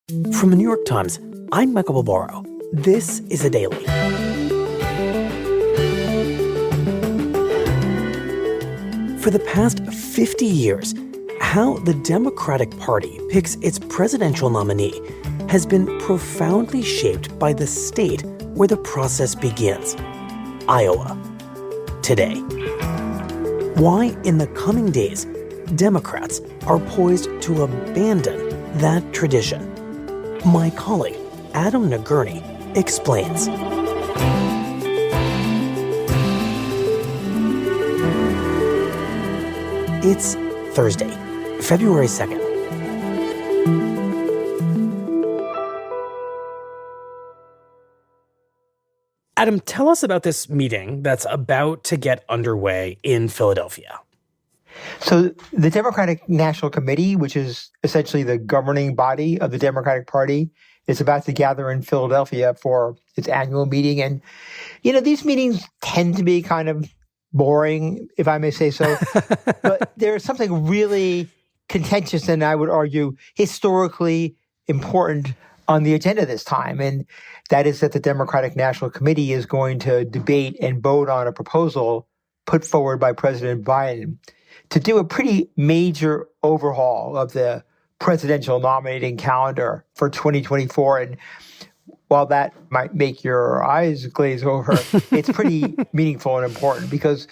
From the New York Times, I'm Michael Barbaro. This is a daily. For the past 50 years, how the Democratic Party picks its presidential nominee has been profoundly shaped by the state where the process begins, Iowa. Today, why in the coming days, Democrats are poised to abandon that tradition. My colleague, Adam Nagurney, explains. It's Thursday, February 2nd. Adam, tell us about this meeting that's about to get underway in Philadelphia. So the Democratic National Committee, which is essentially the governing body of the Democratic Party, is about to gather in Philadelphia for its annual meeting. And, these meetings tend to be kind of boring, if I may say so. But there's something really contentious and I would argue historically important on the agenda this time. And that is that the Democratic National Committee is going to debate and vote on a proposal put forward by President Biden to do a pretty major overhaul of the presidential nominating calendar for 2024. And while that might make your eyes glaze over, it's pretty meaningful and important because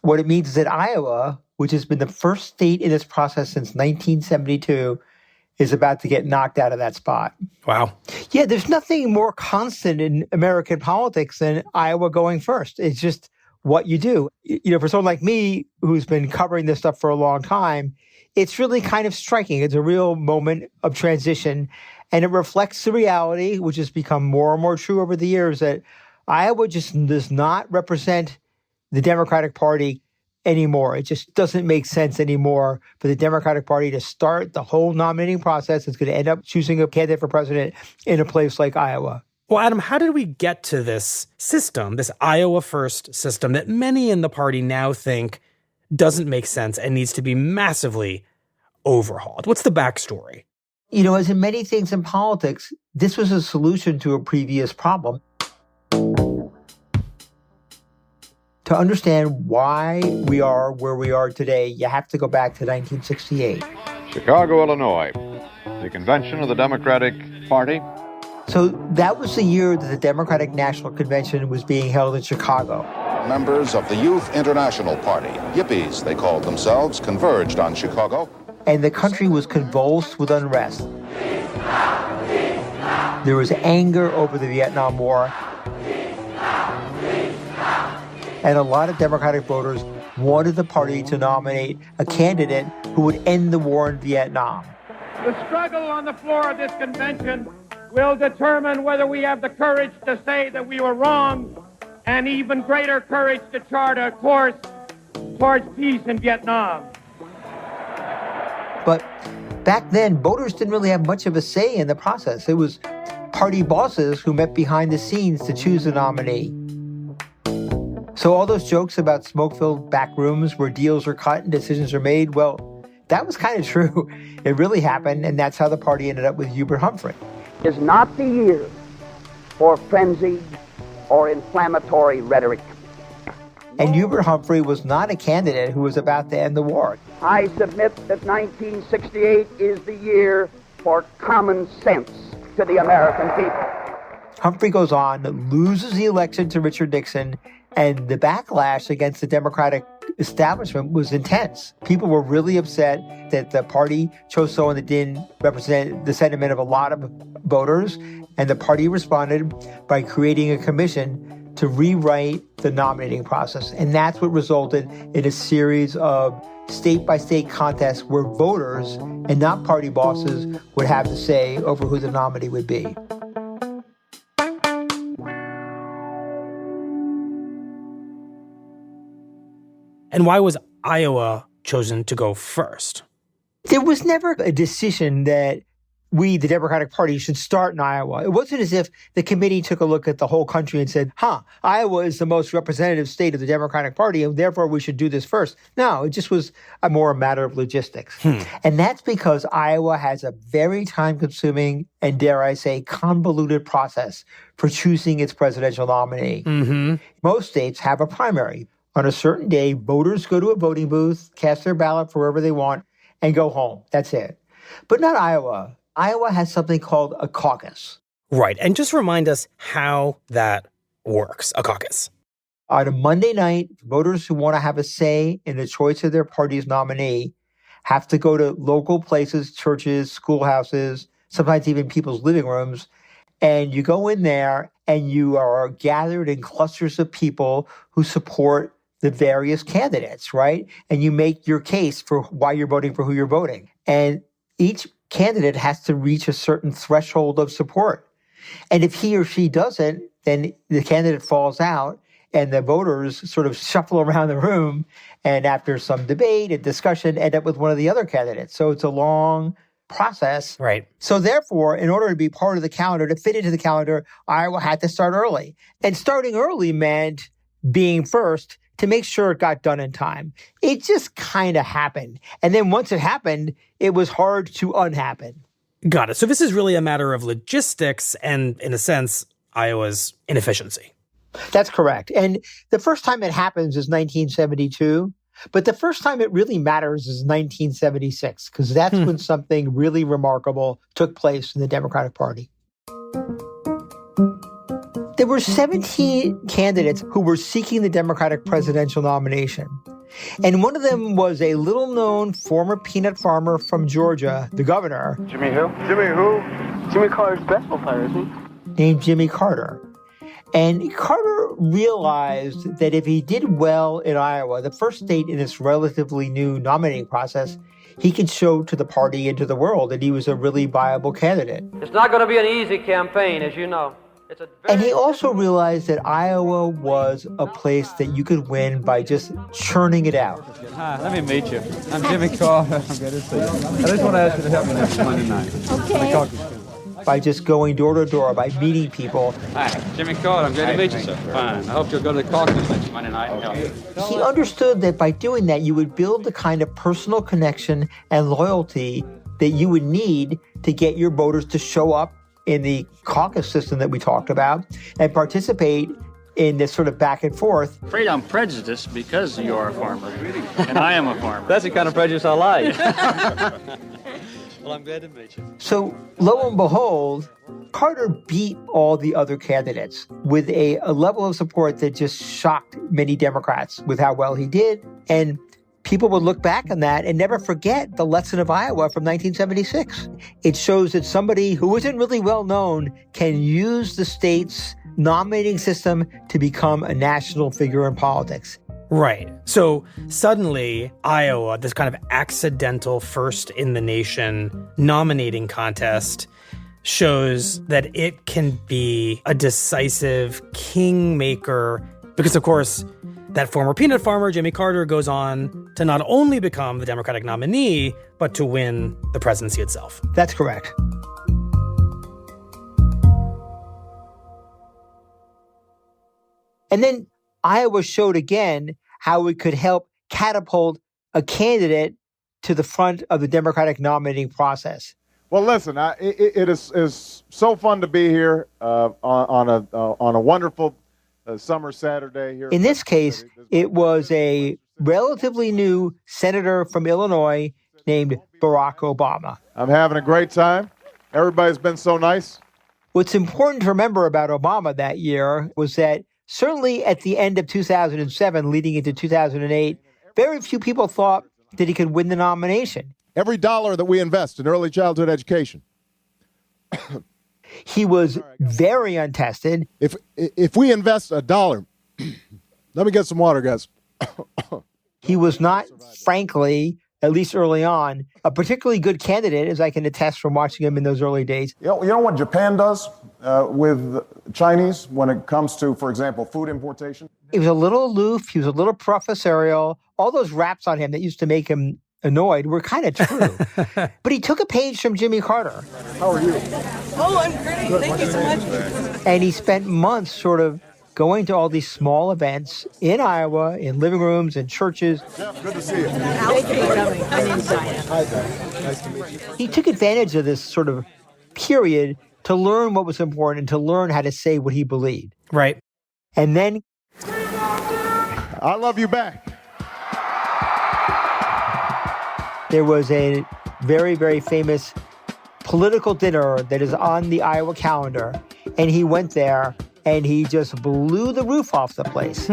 what it means is that Iowa, which has been the first state in this process since 1972, is about to get knocked out of that spot. Wow. Yeah, there's nothing more constant in American politics than Iowa going first. It's just what you do. For someone like me who's been covering this stuff for a long time, it's really kind of striking. It's a real moment of transition, and it reflects the reality, which has become more and more true over the years, that Iowa just does not represent the Democratic Party anymore. It just doesn't make sense anymore for the Democratic Party to start the whole nominating process that's going to end up choosing a candidate for president in a place like Iowa. Well, Adam, how did we get to this system, this Iowa first system that many in the party now think doesn't make sense and needs to be massively overhauled? What's the backstory? As in many things in politics, this was a solution to a previous problem. To understand why we are where we are today, you have to go back to 1968. Chicago, Illinois, the convention of the Democratic Party. So that was the year that the Democratic National Convention was being held in Chicago. Members of the Youth International Party, Yippies they called themselves, converged on Chicago. And the country was convulsed with unrest. There was anger over the Vietnam War. And a lot of Democratic voters wanted the party to nominate a candidate who would end the war in Vietnam. The struggle on the floor of this convention will determine whether we have the courage to say that we were wrong and even greater courage to chart a course towards peace in Vietnam. But back then, voters didn't really have much of a say in the process. It was party bosses who met behind the scenes to choose a nominee. So all those jokes about smoke-filled back rooms where deals are cut and decisions are made, well, that was kind of true. It really happened, and that's how the party ended up with Hubert Humphrey. Is not the year for frenzied or inflammatory rhetoric. And Hubert Humphrey was not a candidate who was about to end the war. I submit that 1968 is the year for common sense to the American people. Humphrey goes on, loses the election to Richard Nixon, and the backlash against the Democratic establishment was intense. People were really upset that the party chose someone that didn't represent the sentiment of a lot of voters, and the party responded by creating a commission to rewrite the nominating process. And that's what resulted in a series of state-by-state contests where voters and not party bosses would have to say over who the nominee would be. And why was Iowa chosen to go first? There was never a decision that we, the Democratic Party, should start in Iowa. It wasn't as if the committee took a look at the whole country and said, Iowa is the most representative state of the Democratic Party, and therefore we should do this first. No, it just was a matter of logistics. And that's because Iowa has a very time-consuming and, dare I say, convoluted process for choosing its presidential nominee. Most states have a primary. On a certain day, voters go to a voting booth, cast their ballot for wherever they want, and go home. That's it. But not Iowa. Iowa has something called a caucus. Right. And just remind us how that works, a caucus. On a Monday night, voters who want to have a say in the choice of their party's nominee have to go to local places, churches, schoolhouses, sometimes even people's living rooms. And you go in there and you are gathered in clusters of people who support the various candidates, right? And you make your case for why you're voting for who you're voting. And each candidate has to reach a certain threshold of support. And if he or she doesn't, then the candidate falls out and the voters sort of shuffle around the room and after some debate and discussion end up with one of the other candidates. So it's a long process. Right. So therefore, in order to be part of the calendar, to fit into the calendar, Iowa had to start early. And starting early meant being first to make sure it got done in time. It just kind of happened. And then once it happened, it was hard to unhappen. Got it. So this is really a matter of logistics and, in a sense, Iowa's inefficiency. That's correct. And the first time it happens is 1972. But the first time it really matters is 1976, because that's when something really remarkable took place in the Democratic Party. There were 17 candidates who were seeking the Democratic presidential nomination. And one of them was a little-known former peanut farmer from Georgia, the governor. Jimmy who? Jimmy who? Jimmy Carter's baseball player, isn't he? Named Jimmy Carter. And Carter realized that if he did well in Iowa, the first state in this relatively new nominating process, he could show to the party and to the world that he was a really viable candidate. It's not going to be an easy campaign, as you know. And he also realized that Iowa was a place that you could win by just churning it out. Hi, let me meet you. I'm Jimmy Carter. I'm good to see you. I just want to ask you to help me next Monday night. Okay. By just going door to door, by meeting people. Hi, Jimmy Carter. I'm glad to meet you, sir. Fine. I hope you'll go to the caucus next Monday night and help me. He understood that by doing that, you would build the kind of personal connection and loyalty that you would need to get your voters to show up in the caucus system that we talked about and participate in this sort of back and forth. Afraid I'm prejudiced because you're a farmer, and I am a farmer. That's the kind of prejudice I like. Well, I'm glad to meet you. So, lo and behold, Carter beat all the other candidates with a level of support that just shocked many Democrats with how well he did. And people would look back on that and never forget the lesson of Iowa from 1976. It shows that somebody who isn't really well known can use the state's nominating system to become a national figure in politics. Right. So suddenly, Iowa, this kind of accidental first in the nation nominating contest, shows that it can be a decisive kingmaker because, of course, that former peanut farmer, Jimmy Carter, goes on to not only become the Democratic nominee, but to win the presidency itself. That's correct. And then Iowa showed again how it could help catapult a candidate to the front of the Democratic nominating process. Well, listen, it is so fun to be here on a wonderful summer Saturday here. In this case, it was a relatively new senator from Illinois named Barack Obama. I'm having a great time. Everybody's been so nice. What's important to remember about Obama that year was that certainly at the end of 2007, leading into 2008, very few people thought that he could win the nomination. Every dollar that we invest in early childhood education. He was very untested. If we invest $1, let me get some water, guys. He was not, frankly, at least early on, a particularly good candidate, as I can attest from watching him in those early days. You know what Japan does with Chinese when it comes to, for example, food importation? He was a little aloof. He was a little professorial. All those raps on him that used to make him annoyed were kind of true. But he took a page from Jimmy Carter. How are you? Oh, I'm great. Thank you so much. And he spent months sort of going to all these small events in Iowa, in living rooms and churches. Jeff, good to see you. Thank you for coming. My name's Diane. Hi, Diane. Nice to meet you. He took advantage of this sort of period to learn what was important and to learn how to say what he believed. Right. And then I love you back. there was a very, very famous political dinner that is on the Iowa calendar. And he went there and he just blew the roof off the place.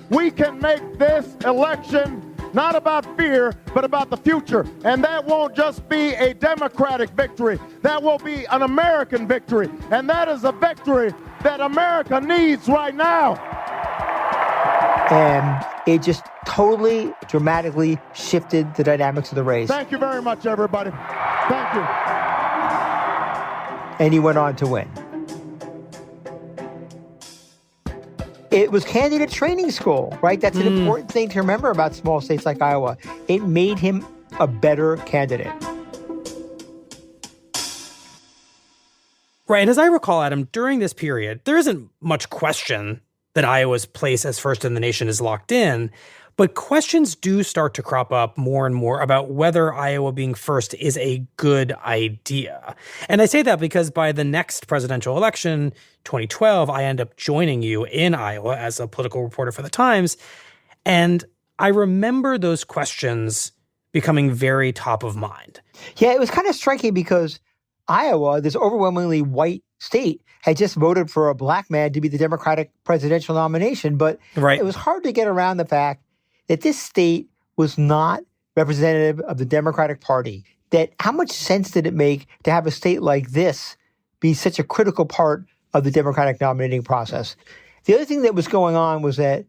We can make this election not about fear, but about the future. And that won't just be a Democratic victory. That will be an American victory. And that is a victory that America needs right now. And it just totally, dramatically shifted the dynamics of the race. Thank you very much, everybody. Thank you. And he went on to win. It was candidate training school, right? That's an important thing to remember about small states like Iowa. It made him a better candidate. Right. And as I recall, Adam, during this period, there isn't much question that Iowa's place as first in the nation is locked in. But questions do start to crop up more and more about whether Iowa being first is a good idea. And I say that because by the next presidential election, 2012, I end up joining you in Iowa as a political reporter for the Times. And I remember those questions becoming very top of mind. Yeah, it was kind of striking because Iowa, this overwhelmingly white state, had just voted for a black man to be the Democratic presidential nomination. But it was hard to get around the fact that this state was not representative of the Democratic Party. That how much sense did it make to have a state like this be such a critical part of the Democratic nominating process? The other thing that was going on was that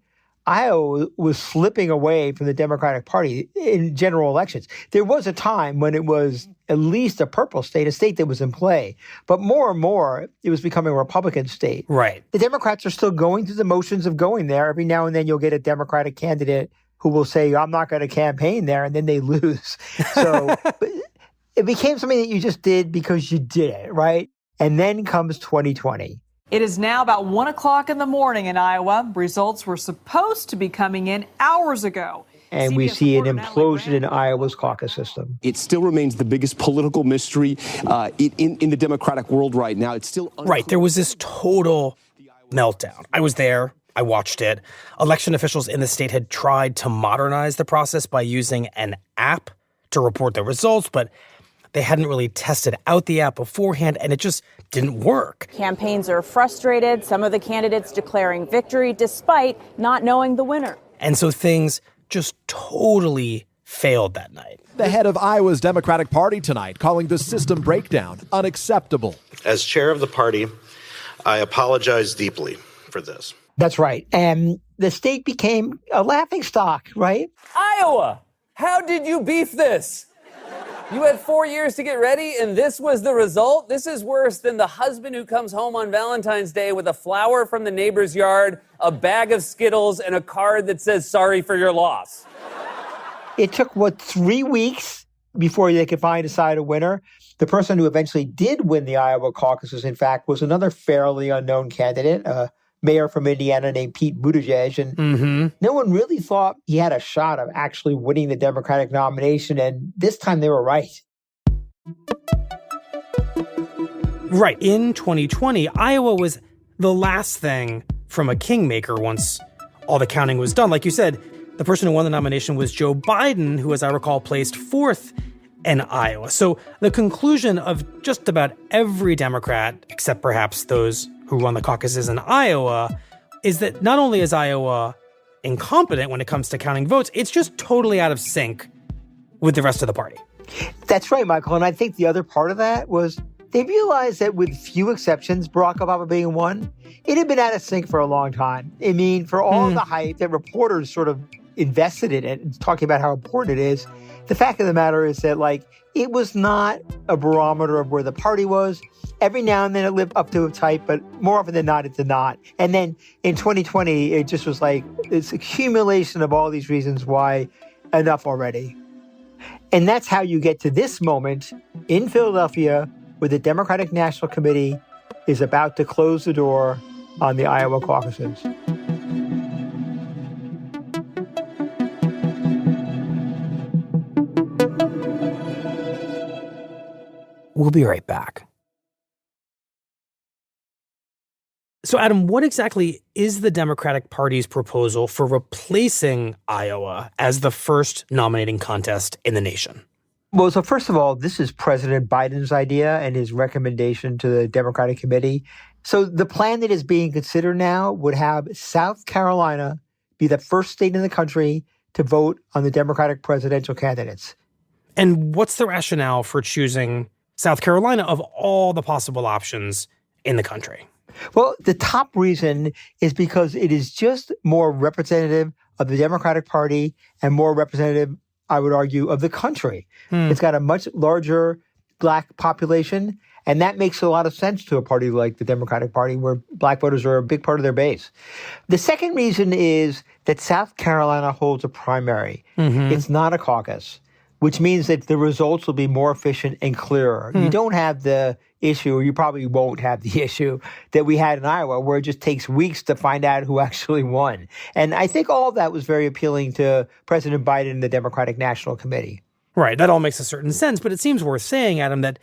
Iowa was slipping away from the Democratic Party in general elections. There was a time when it was at least a purple state, a state that was in play. But more and more, it was becoming a Republican state. Right. The Democrats are still going through the motions of going there. Every now and then you'll get a Democratic candidate who will say, I'm not going to campaign there, and then they lose. So it became something that you just did because you did it, right? And then comes 2020. It is now about 1 o'clock in the morning in Iowa. Results were supposed to be coming in hours ago. And we see an implosion in Iowa's caucus system. It still remains the biggest political mystery in the Democratic world right now. It's still right. There was this total meltdown. I was there. I watched it. Election officials in the state had tried to modernize the process by using an app to report the results, but they hadn't really tested out the app beforehand, and it just didn't work. Campaigns are frustrated, some of the candidates declaring victory despite not knowing the winner. And so things just totally failed that night. The head of Iowa's Democratic Party tonight calling the system breakdown unacceptable. As chair of the party, I apologize deeply for this. That's right. And the state became a laughingstock, right? Iowa, how did you beef this? You had 4 years to get ready, and this was the result? This is worse than the husband who comes home on Valentine's Day with a flower from the neighbor's yard, a bag of Skittles, and a card that says, sorry for your loss. It took, 3 weeks before they could decide a winner? The person who eventually did win the Iowa caucuses, in fact, was another fairly unknown candidate, a mayor from Indiana named Pete Buttigieg. And no one really thought he had a shot of actually winning the Democratic nomination. And this time they were right. Right. In 2020, Iowa was the last thing from a kingmaker once all the counting was done. Like you said, the person who won the nomination was Joe Biden, who, as I recall, placed fourth in Iowa. So the conclusion of just about every Democrat, except perhaps those who run the caucuses in Iowa, is that not only is Iowa incompetent when it comes to counting votes, it's just totally out of sync with the rest of the party. That's right, Michael. And I think the other part of that was they realized that with few exceptions, Barack Obama being one, it had been out of sync for a long time. I mean, for all the hype that reporters sort of invested in it and talking about how important it is, the fact of the matter is that, it was not a barometer of where the party was. Every now and then it lived up to its hype, but more often than not, it did not. And then in 2020, it just was this accumulation of all these reasons why enough already. And that's how you get to this moment in Philadelphia where the Democratic National Committee is about to close the door on the Iowa caucuses. We'll be right back. So, Adam, what exactly is the Democratic Party's proposal for replacing Iowa as the first nominating contest in the nation? Well, so first of all, this is President Biden's idea and his recommendation to the Democratic Committee. So the plan that is being considered now would have South Carolina be the first state in the country to vote on the Democratic presidential candidates. And what's the rationale for choosing South Carolina of all the possible options in the country? Well, the top reason is because it is just more representative of the Democratic Party and more representative, I would argue, of the country. It's got a much larger Black population, and that makes a lot of sense to a party like the Democratic Party, where Black voters are a big part of their base. The second reason is that South Carolina holds a primary. It's not a caucus, which means that the results will be more efficient and clearer. You don't have the issue, or you probably won't have the issue that we had in Iowa, where it just takes weeks to find out who actually won. And I think all of that was very appealing to President Biden and the Democratic National Committee. Right. That all makes a certain sense. But it seems worth saying, Adam, that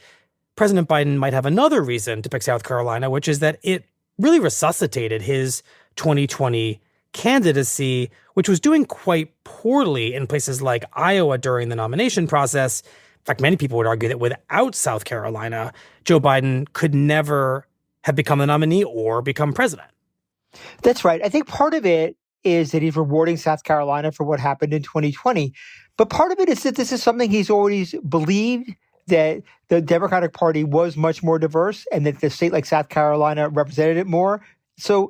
President Biden might have another reason to pick South Carolina, which is that it really resuscitated his 2020 candidacy, which was doing quite poorly in places like Iowa during the nomination process. In fact, many people would argue that without South Carolina, Joe Biden could never have become the nominee or become president. That's right. I think part of it is that he's rewarding South Carolina for what happened in 2020. But part of it is that this is something he's always believed, that the Democratic Party was much more diverse and that the state like South Carolina represented it more. So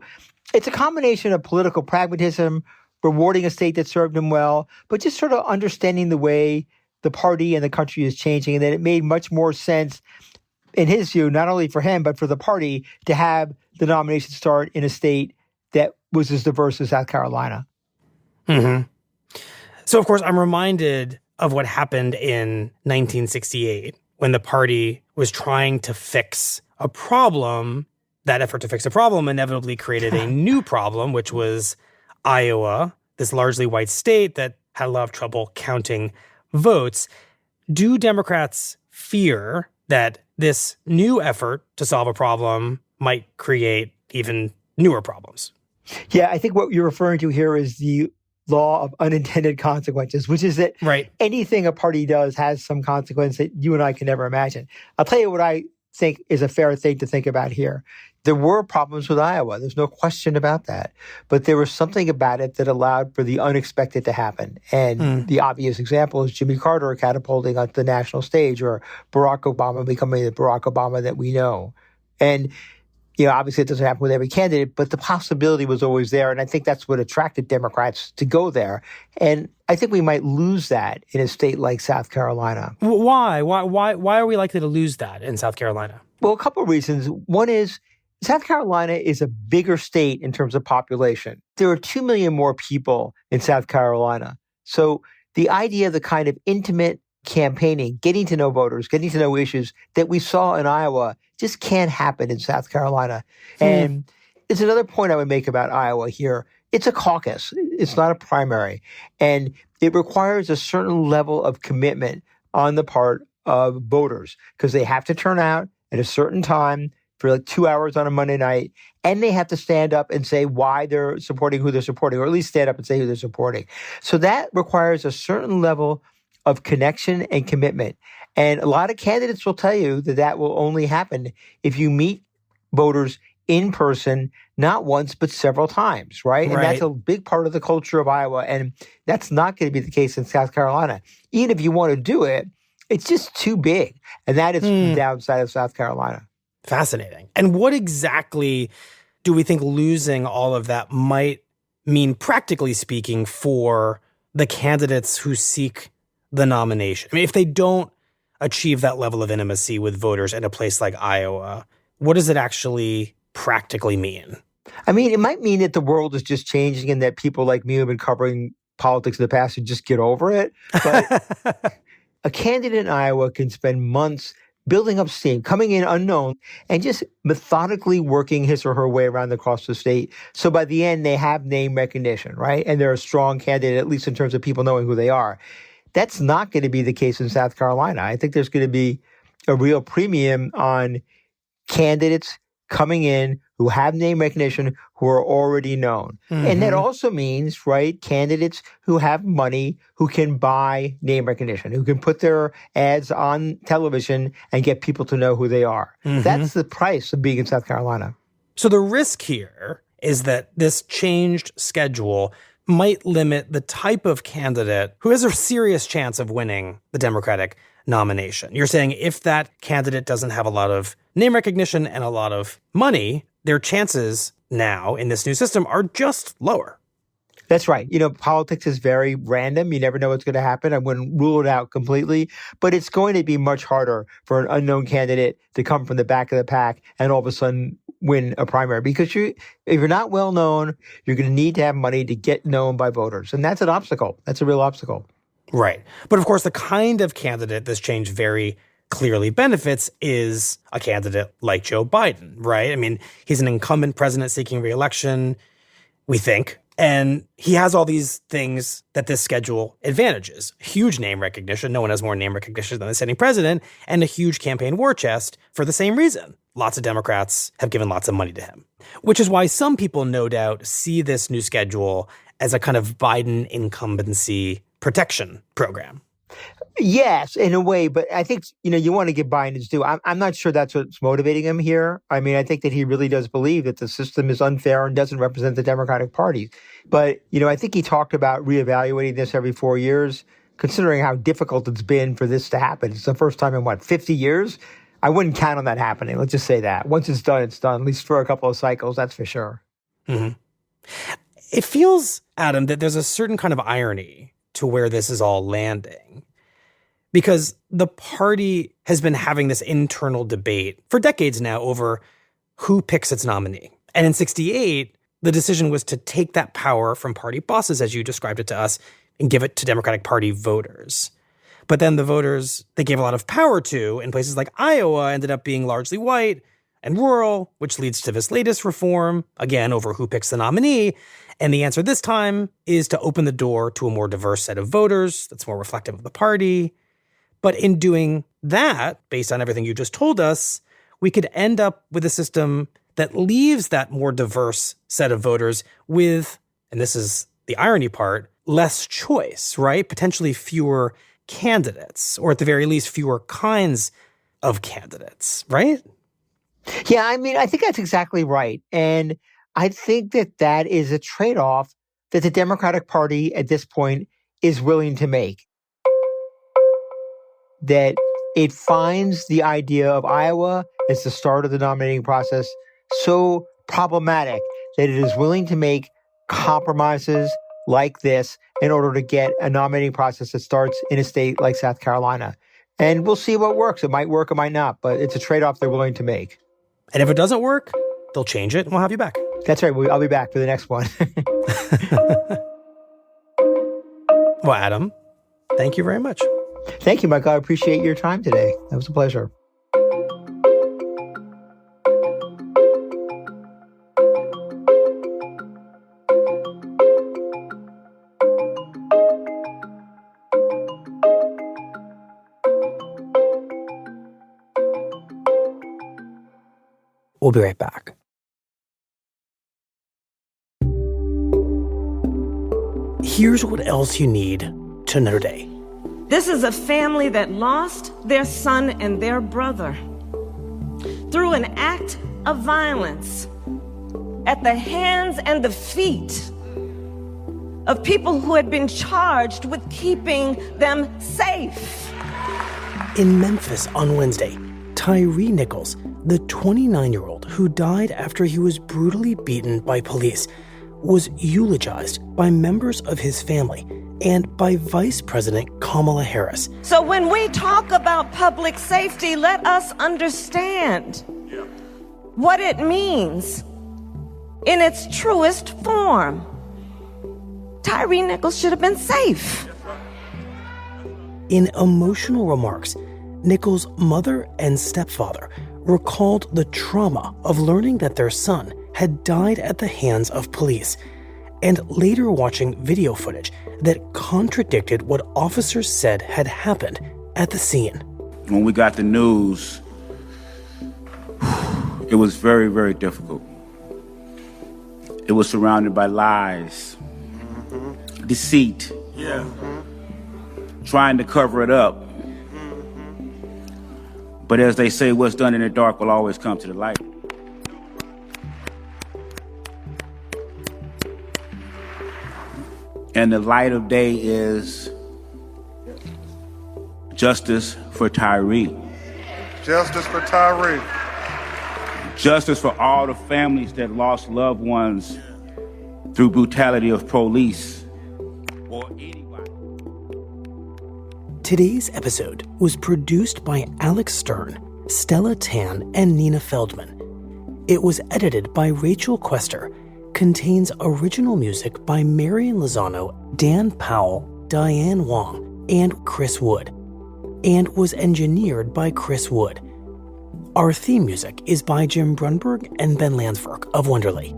it's a combination of political pragmatism, rewarding a state that served him well, but just sort of understanding the way the party and the country is changing, and that it made much more sense, in his view, not only for him, but for the party, to have the nomination start in a state that was as diverse as South Carolina. So, of course, I'm reminded of what happened in 1968 when the party was trying to fix a problem. That effort to fix a problem inevitably created a new problem, which was Iowa, this largely white state that had a lot of trouble counting votes. Do Democrats fear that this new effort to solve a problem might create even newer problems? Yeah, I think what you're referring to here is the law of unintended consequences, which is that anything a party does has some consequence that you and I can never imagine. I'll tell you what I think is a fair thing to think about here. There were problems with Iowa. There's no question about that. But there was something about it that allowed for the unexpected to happen. And the obvious example is Jimmy Carter catapulting onto the national stage, or Barack Obama becoming the Barack Obama that we know. And, you know, obviously it doesn't happen with every candidate, but the possibility was always there. And I think that's what attracted Democrats to go there. And I think we might lose that in a state like South Carolina. Why? Why are we likely to lose that in South Carolina? Well, a couple of reasons. One is South Carolina is a bigger state in terms of population. There are 2 million more people in South Carolina. So the idea of the kind of intimate campaigning, getting to know voters, getting to know issues that we saw in Iowa just can't happen in South Carolina. And it's another point I would make about Iowa here. It's a caucus. It's not a primary. And it requires a certain level of commitment on the part of voters because they have to turn out at a certain time for like 2 hours on a Monday night, and they have to stand up and say why they're supporting who they're supporting, or at least stand up and say who they're supporting. So that requires a certain level of connection and commitment. And a lot of candidates will tell you that that will only happen if you meet voters in person, not once, but several times, right? And that's a big part of the culture of Iowa. And that's not going to be the case in South Carolina. Even if you want to do it, it's just too big. And that is the downside of South Carolina. Fascinating. And what exactly do we think losing all of that might mean, practically speaking, for the candidates who seek the nomination? I mean, if they don't achieve that level of intimacy with voters in a place like Iowa, what does it actually practically mean? I mean, it might mean that the world is just changing and that people like me who have been covering politics in the past should just get over it. But a candidate in Iowa can spend months building up steam, coming in unknown, and just methodically working his or her way around across the state. So by the end, they have name recognition, right? And they're a strong candidate, at least in terms of people knowing who they are. That's not going to be the case in South Carolina. I think there's going to be a real premium on candidates coming in who have name recognition, who are already known. Mm-hmm. And that also means, right, candidates who have money, who can buy name recognition, who can put their ads on television and get people to know who they are. Mm-hmm. That's the price of being in South Carolina. So the risk here is that this changed schedule might limit the type of candidate who has a serious chance of winning the Democratic nomination. You're saying if that candidate doesn't have a lot of name recognition and a lot of money, their chances now in this new system are just lower. That's right. You know, politics is very random. You never know what's going to happen. I wouldn't rule it out completely, but it's going to be much harder for an unknown candidate to come from the back of the pack and all of a sudden win a primary. Because if you're not well known, you're going to need to have money to get known by voters. And that's an obstacle. That's a real obstacle. Right. But of course, the kind of candidate this change very clearly benefits is a candidate like Joe Biden, right? I mean, he's an incumbent president seeking re-election, we think. And he has all these things that this schedule advantages. Huge name recognition. No one has more name recognition than the sitting president, and a huge campaign war chest for the same reason. Lots of Democrats have given lots of money to him, which is why some people, no doubt, see this new schedule as a kind of Biden incumbency protection program. Yes, in a way, but I think, you want to give Biden his due. I'm not sure that's what's motivating him here. I mean, I think that he really does believe that the system is unfair and doesn't represent the Democratic Party. But, I think he talked about reevaluating this every 4 years, considering how difficult it's been for this to happen. It's the first time in, 50 years? I wouldn't count on that happening. Let's just say that. Once it's done, at least for a couple of cycles, that's for sure. Mm-hmm. It feels, Adam, that there's a certain kind of irony to where this is all landing. Because the party has been having this internal debate for decades now over who picks its nominee. And in 1968, the decision was to take that power from party bosses, as you described it to us, and give it to Democratic Party voters. But then the voters they gave a lot of power to in places like Iowa ended up being largely white and rural, which leads to this latest reform, again, over who picks the nominee. And the answer this time is to open the door to a more diverse set of voters that's more reflective of the party. But in doing that, based on everything you just told us, we could end up with a system that leaves that more diverse set of voters with, and this is the irony part, less choice, right? Potentially fewer candidates, or at the very least, fewer kinds of candidates, right? Yeah, I mean, I think that's exactly right. And I think that is a trade-off that the Democratic Party at this point is willing to make. That it finds the idea of Iowa as the start of the nominating process so problematic that it is willing to make compromises like this in order to get a nominating process that starts in a state like South Carolina. And we'll see what works. It might work, it might not, but it's a trade-off they're willing to make. And if it doesn't work, they'll change it and we'll have you back. That's right. I'll be back for the next one. Well, Adam, thank you very much. Thank you, Michael. I appreciate your time today. That was a pleasure. We'll be right back. Here's what else you need to know today. This is a family that lost their son and their brother through an act of violence at the hands and the feet of people who had been charged with keeping them safe. In Memphis on Wednesday, Tyree Nichols, the 29-year-old who died after he was brutally beaten by police, was eulogized by members of his family and by Vice President Kamala Harris. So when we talk about public safety, let us understand what it means in its truest form. Tyree Nichols should have been safe. In emotional remarks, Nichols' mother and stepfather recalled the trauma of learning that their son had died at the hands of police, and later watching video footage that contradicted what officers said had happened at the scene. When we got the news, it was very, very difficult. It was surrounded by lies, deceit, trying to cover it up. But as they say, what's done in the dark will always come to the light. And the light of day is justice for Tyree. Justice for Tyree. Justice for all the families that lost loved ones through brutality of police or anybody. Today's episode was produced by Alex Stern, Stella Tan, and Nina Feldman. It was edited by Rachel Quester, contains original music by Marion Lozano, Dan Powell, Diane Wong, and Chris Wood, and was engineered by Chris Wood. Our theme music is by Jim Brunberg and Ben Landsberg of Wonderly.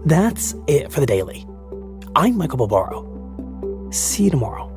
That's it for the Daily. I'm Michael Barbaro. See you tomorrow.